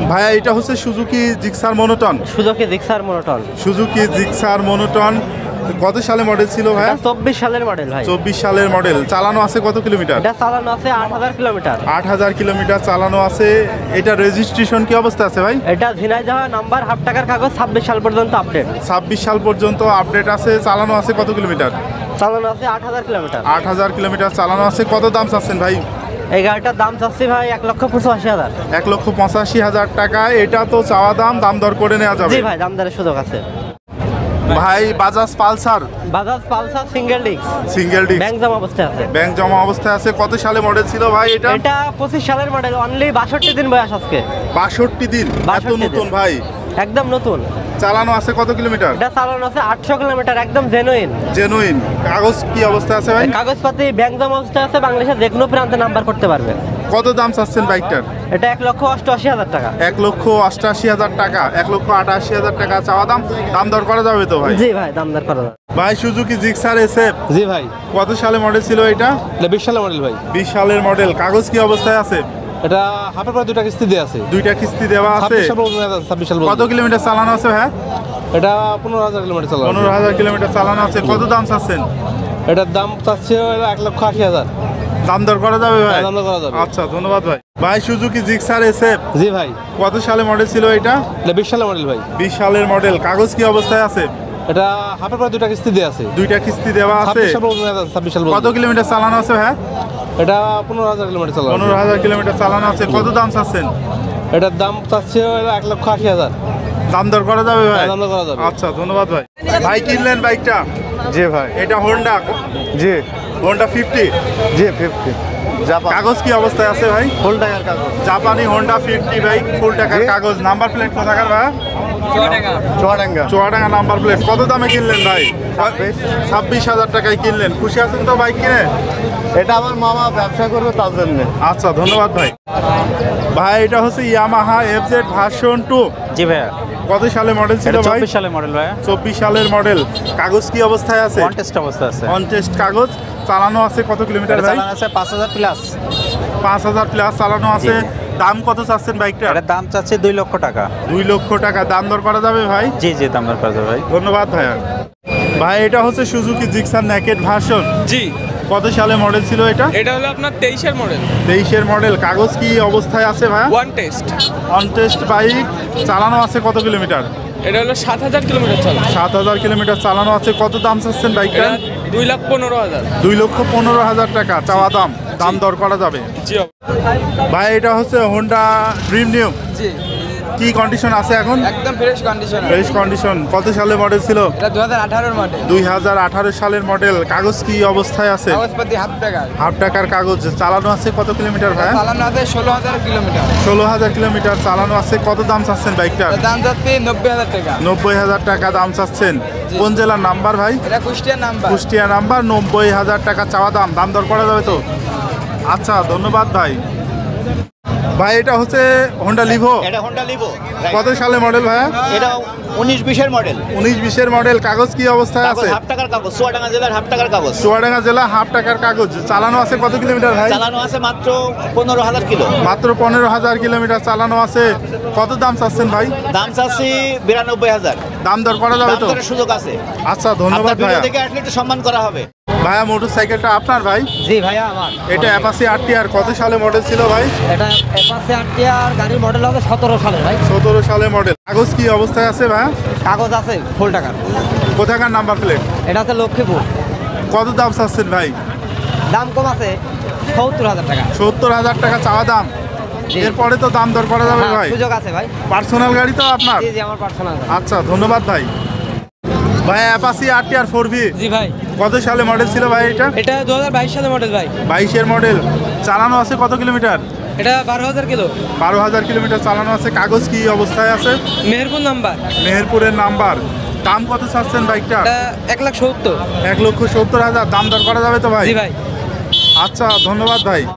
ভাইয়া এটা হচ্ছে Suzuki Gixxer monotone. Suzuki Gixxer monotone. Suzuki Gixxer monotone কত সালে মডেল ছিল ভাইয়া? 24 সালের মডেল ভাই। 24 সালের মডেল। চালানো আছে কত কিলোমিটার? এটা চালানো আছে 8000 কিলোমিটার। 8000 কিলোমিটার চালানো আছে। এটা রেজিস্ট্রেশন কি অবস্থা আছে ভাই? এটা ঝিনাইদহ নাম্বার হাফ টাকার কাগজ 26 সাল পর্যন্ত আপডেট। 26 সাল পর্যন্ত আপডেট আছে। চালানো আছে কত কিলোমিটার? চালানো আছে 8000 কিলোমিটার। 8000 কিলোমিটার চালানো আছে। কত দাম চাচ্ছেন ভাই? এই গাড়িটার দাম চাচ্ছি ভাই 1,85,000। 1,85,000 টাকা। এটা তো চাওয়া দাম, দাম দর করে নেওয়া যাবে। জি ভাই, দাম দরের সুযোগ আছে ভাই Bajaj Pulsar. Bajaj Pulsar single disc. Single disc bank জমা অবস্থায় আছে। ব্যাংক জমা অবস্থায় আছে। কত সালে মডেল ছিল ভাই এটা? এটা 25 সালের মডেল। অনলি 62 দিন বয়স আজকে। 62 দিন? এত নতুন ভাই? একদম নতুন। চালানো আছে কত কিলোমিটার? এটা চালানো আছে 800 কিলোমিটার। একদম জেনুইন। জেনুইন। কাগজ কি অবস্থায় আছে ভাই? কাগজপাতি ব্যাংক জমা অবস্থায় আছে। বাংলাদেশের যে কোনো প্রান্তে নাম্বার করতে পারবে। কত দাম চাচ্ছেন বাইকটার? এটা 1,88,000 টাকা। 1,88,000 টাকা। 1,88,000 টাকা চাওয়া দাম, দাম দর করা যাবে তো ভাই? জি ভাই, দাম দর করা যাবে। ভাই সুজুকি জিক্সার এসএফ। জি ভাই। কত সালে মডেল ছিল এটা? 20 সালের মডেল ভাই। 20 সালের মডেল। কাগজ কি অবস্থায় আছে? এটা হাফের পরে দুইটা কিস্তি দেওয়া আছে। দুইটা কিস্তি দেওয়া আছে। 26 সাল। কত কিলোমিটার চালানো আছে ভাই? এটা 15,000 কিলোমিটার চালানো। 15,000 কিলোমিটার চালানো আছে। কত দাম চাচ্ছেন? এটার দাম চাচ্ছে 1,80,000। দাম দর করা যাবে ভাই? দাম দর করা যাবে। আচ্ছা, ধন্যবাদ ভাই। ভাই সুজুকি জিক্সার এসএফ। জি ভাই। কত সালে মডেল ছিল এটা? 20 সালের মডেল ভাই। 20 সালের মডেল। কাগজ কি অবস্থায় আছে? এটা হাফের পরে দুইটা কিস্তি দেওয়া আছে। দুইটা কিস্তি দেওয়া আছে। 26 সাল। কত কিলোমিটার চালানো আছে ভাই? এটা 15,000 কিলোমিটার চালানো। 15,000 কিলোমিটার চালানো আছে। কত দাম চাচ্ছেন? এটার দাম চাচ্ছে 1,80,000। দাম দর করা যাবে ভাই? দাম দর করা যাবে। আচ্ছা, ধন্যবাদ ভাই। ভাই কিনলেন বাইকটা? জি ভাই। এটা হোন্ডা? জি হোন্ডা 50। জি 50 জাপান। কাগজ কি অবস্থায় আছে ভাই? ফুল টাকার কাগজ। জাপানি হোন্ডা 50 ভাই, ফুল টাকার কাগজ। নাম্বার প্লেট কোথাকার ভাই? চুয়াডাঙ্গা। Chuadanga number plate. কত দামে কিনলেন ভাই? 26,000 টাকায় কিনলেন। খুশি আছেন তো বাইক কিনে? এটা আমার মামা ব্যবসা করবে তার জন্য। আচ্ছা, ধন্যবাদ ভাই। ভাই এটা হচ্ছে ইয়ামাহা এফজেড ভার্সন 2। জি ভাইয়া। কত সালে মডেল ছিল ভাই? 24 সালের মডেল ভাইয়া। 24 সালের মডেল। কাগজ কি অবস্থায় আছে? অন টেস্ট অবস্থায় আছে। অন টেস্ট কাগজ। চালানো আছে কত কিলোমিটার ভাই? চালানো আছে 5000 প্লাস। 5000 প্লাস চালানো আছে। দাম কত চাচ্ছেন বাইকটা? এটার দাম চাচ্ছে 2 লক্ষ টাকা। 2 লক্ষ টাকা। দাম দর করা যাবে ভাই? জি জি, দাম দর করা যাবে ভাই। ধন্যবাদ ভাইয়া। ভাই এটা হচ্ছে সুজুকি জিক্সার নেকেড ভার্সন। জি। কত সালে মডেল ছিল এটা? এটা হলো আপনার 23-এর মডেল। 23-এর মডেল। কাগজ কি অবস্থায় আছে ভাইয়া? One test. On test bike. চালানো আছে কত কিলোমিটার? এটা হলো 7,000 কিলোমিটার চলা। 7,000 কিলোমিটার চালানো আছে। কত দাম চাচ্ছেন বাইকটা? এটা 2,15,000। 2,15,000 টাকা চাওয়া দাম, দাম দর করা যাবে। জি। ভাই এটা হচ্ছে হোন্ডা ড্রিম নিউ। জি। কি কন্ডিশন আছে এখন? একদম ফ্রেশ কন্ডিশন। Fresh condition. কত সালে মডেল ছিল? এটা 2018-এর মডেল। 2018 সালের মডেল। কাগজ কি অবস্থায় আছে? কাগজপাতি হাফ টাকা। হাফ টাকার কাগজ। চালানো আছে কত কিলোমিটার ভাই? চালানো আছে 16,000 কিলোমিটার। 16,000 কিলোমিটার চালানো আছে। কত দাম চাচ্ছেন বাইকটার? এটার দাম যাচ্ছে 90,000 টাকা। 90,000 টাকা দাম চাচ্ছেন। কোন জেলার নাম্বার ভাই? এটা কুষ্টিয়ার নাম্বার। কুষ্টিয়া নাম্বার। 90,000 টাকা চাওয়া দাম, দাম দর করা যাবে তো? আচ্ছা, ধন্যবাদ ভাই। ভাই এটা হচ্ছে হোন্ডা লিভো। এটা হোন্ডা লিভো। কত সালে মডেল ভাইয়া? এটা 19-20-এর মডেল। 19-20-এর মডেল। কাগজ কি অবস্থায় আছে? হাফ টাকার কাগজ। চুয়াডাঙ্গা জেলার হাফ টাকার কাগজ। চুয়াডাঙ্গা জেলা হাফ টাকার কাগজ। চালানো আছে কত কিলোমিটার ভাই? চালানো আছে মাত্র 15,000 কিলো। মাত্র 15,000 কিলোমিটার চালানো আছে। কত দাম চাচ্ছেন ভাই? দাম চাচ্ছি 92,000। দাম দর করা যাবে দাম তো? দরের সুযোগ আছে। আচ্ছা, ধন্যবাদ আপনার ভাইয়া। ভিডিও দেখে আসলে একটু সম্মান করা হবে। ভাইয়া মোটরসাইকেলটা আপনার ভাই? জি ভাইয়া, আমার। এটা অ্যাপাচি আরটিআর। কত সালে মডেল ছিল ভাই? এটা অ্যাপাচি আরটিআর গাড়ির মডেল হবে 17 সালের ভাই। 17 সালে মডেল। কাগজ কি অবস্থায় আছে ভাইয়া? কাগজ আছে ফুল টাকার। কোথাকার নাম্বার প্লেট? এটা আছে লক্ষ্মীপুর। কত দাম চাচ্ছেন ভাই? দাম কম আছে 70,000 টাকা। 70,000 টাকা চাওয়া দাম। জি। এরপরে তো দাম দর করা যাবে হ্যাঁ, ভাই? সুযোগ আছে ভাই। পার্সোনাল গাড়ি তো আপনার? জি জি, আমার পার্সোনাল। আচ্ছা, ধন্যবাদ ভাই। ভাই অ্যাপাচি আরটিআর 4V। জি ভাই। কত সালে মডেল ছিল ভাই এটা? এটা 2022 সালের মডেল ভাই। 22-এর মডেল। চালানো আছে কত কিলোমিটার? এটা 12,000 কিলো। 12,000 কিলোমিটার চালানো আছে। কাগজ কি অবস্থায় আছে? মেহেরপুর নাম্বার। মেহেরপুরের নাম্বার। দাম কত চাচ্ছেন বাইকটা? এটা 1,70,000। 1,70,000। দাম দর করা যাবে তো ভাই? জি ভাই। আচ্ছা, ধন্যবাদ ভাই।